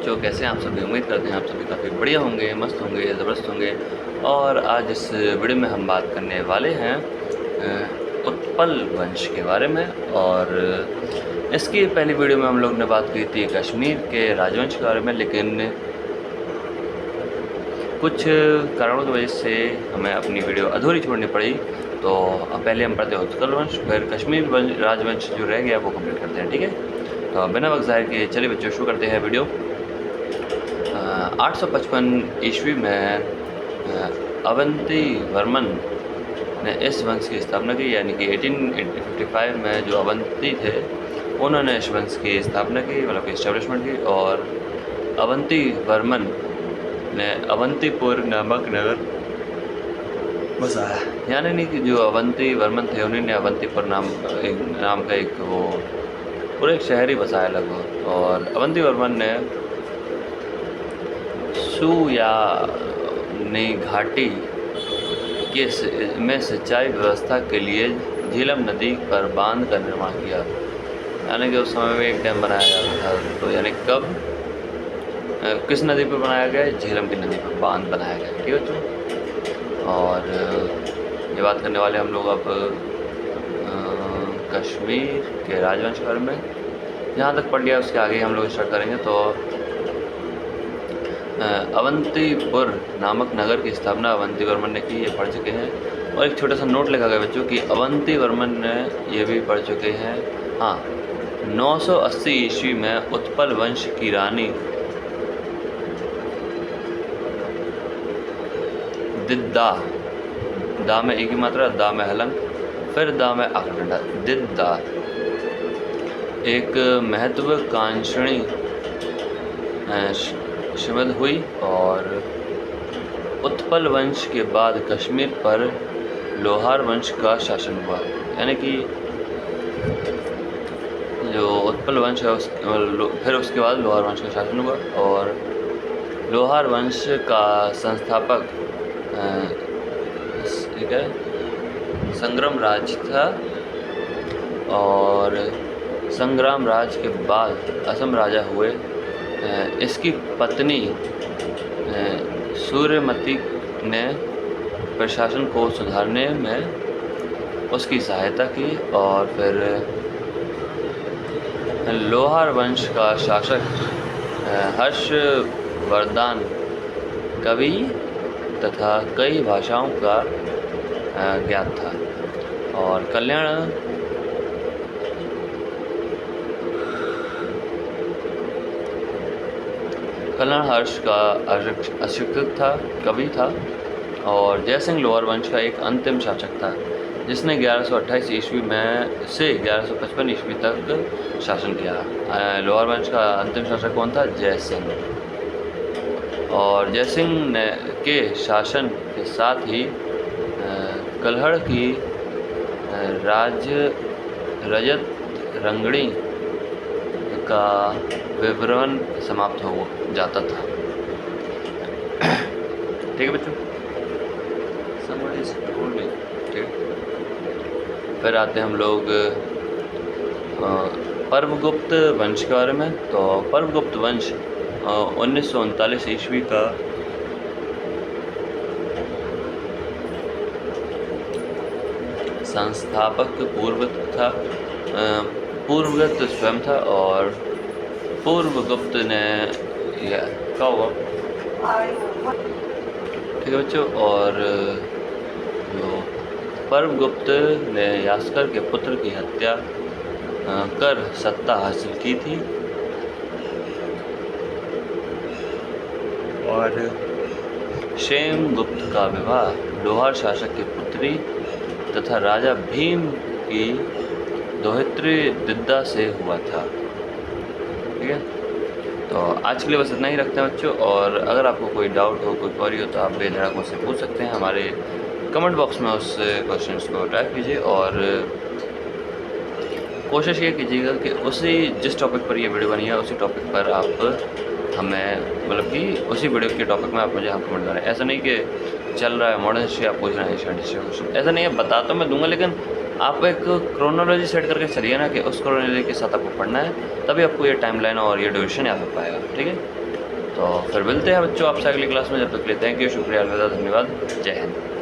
बच्चों, कैसे हैं आप सभी? उम्मीद करते हैं आप सभी काफ़ी बढ़िया होंगे, मस्त होंगे, ज़बरदस्त होंगे। और आज इस वीडियो में हम बात करने वाले हैं उत्पल वंश के बारे में। और इसकी पहली वीडियो में हम लोग ने बात की थी कश्मीर के राजवंश के बारे में, लेकिन कुछ कारणों की वजह से हमें अपनी वीडियो अधूरी छोड़नी पड़ी। तो अब पहले हम पढ़ते हैं उत्पल वंश, फिर कश्मीर राजवंश जो रह गया वो कंप्लीट करते हैं, ठीक है। तो बिना वक्त ज़ाहिर किए चलिए बच्चों शुरू करते हैं वीडियो। 855 ईस्वी में अवंती वर्मन ने इस वंश की स्थापना की, यानी कि 1855 में जो अवंती थे उन्होंने इस वंश की स्थापना की, मतलब इस्टेब्लिशमेंट की। और अवंती वर्मन ने अवंतीपुर नामक नगर बसाया, यानी नहीं कि जो अवंती वर्मन थे उन्हीं ने अवंतीपुर नाम का एक वो पूरे एक शहर ही बसाया लगभग। और अवंती वर्मन ने सुयानी घाटी में सिंचाई व्यवस्था के लिए झीलम नदी पर बांध का निर्माण किया, यानी कि उस समय में एक डैम बनाया जाता था। तो यानी कब किस नदी पर बनाया गया? झीलम की नदी पर बांध बनाया गया, ठीक है बच्चों। और ये बात करने वाले हम लोग अब कश्मीर के राजवंश के बारे में। जहाँ तक पढ़ लिया उसके आगे हम लोग स्टार्ट करेंगे। तो अवंतीपुर नामक नगर की स्थापना अवंती वर्मन ने की, ये पढ़ चुके हैं। और एक छोटा सा नोट लिखा गया बच्चों कि अवंती वर्मन ने ये भी पढ़ चुके हैं। हाँ, 980 ईस्वी में उत्पल वंश की रानी दिद्दा, दा में एक ही मात्रा, दा में हलंग, फिर दा में आखडंडा, दिद्दा एक महत्वाकांक्षी श्रीमद हुई। और उत्पल वंश के बाद कश्मीर पर लोहार वंश का शासन हुआ, यानी कि जो उत्पल वंश है फिर उसके बाद लोहार वंश का शासन हुआ। और लोहार वंश का संस्थापक ठीक है संग्राम राज था। और संग्राम राज के बाद असम राजा हुए। इसकी पत्नी सूर्यमती ने प्रशासन को सुधारने में उसकी सहायता की। और फिर लोहार वंश का शासक हर्षवर्धन कवि तथा कई भाषाओं का ज्ञात था। और कल्याण हर्ष का अशिक्षित था, कवि था। और जयसिंह लोहार वंश का एक अंतिम शासक था, जिसने 1128 ईस्वी में से 1155 ईस्वी तक शासन किया। लोहार वंश का अंतिम शासक कौन था? जयसिंह। और जयसिंह के शासन के साथ ही कल्हड़ की रजत रंगड़ी का विवरण समाप्त हो जाता था, ठीक है बच्चों। ठीक। फिर आते हैं हम लोग पर्वगुप्त वंश के बारे में। तो पर्वगुप्त वंश 1939 ईस्वी का संस्थापक पूर्वगुप्त स्वयं था। और पूर्वगुप्त ने क्या हुआ, ठीक है बच्चों। और जो पर्वगुप्त ने यास्कर के पुत्र की हत्या कर सत्ता हासिल की थी। और क्षेमगुप्त का विवाह लोहार शासक की पुत्री तथा राजा भीम की दोहित्री दिद्दा से हुआ था, ठीक है। तो आज के लिए बस इतना ही रखते हैं बच्चों। और अगर आपको कोई डाउट हो, कोई क्वेरी हो, तो आप बेधड़क मुझसे पूछ सकते हैं। हमारे कमेंट बॉक्स में उस क्वेश्चन को टाइप कीजिए। और कोशिश ये कीजिएगा कि उसी जिस टॉपिक पर ये वीडियो बनी है उसी टॉपिक पर आप हमें, मतलब कि उसी वीडियो के टॉपिक में आप मुझे कमेंट करें। ऐसा नहीं कि चल रहा है मॉडर्न हिस्ट्री आप पूछ रहे हैं एशियन हिस्ट्री क्वेश्चन, ऐसा नहीं है। बता तो मैं दूंगा, लेकिन आप एक क्रोनोलॉजी सेट करके चलिए ना कि उस क्रोनोलॉजी के साथ आपको पढ़ना है, तभी आपको ये टाइमलाइन और ये ड्यूरेशन याद हो पाएगा, ठीक है। तो फिर मिलते हैं बच्चों आपसे अगली क्लास में। जब तक के लिए थैंक यू, शुक्रिया, अलविदा, धन्यवाद, जय हिंद।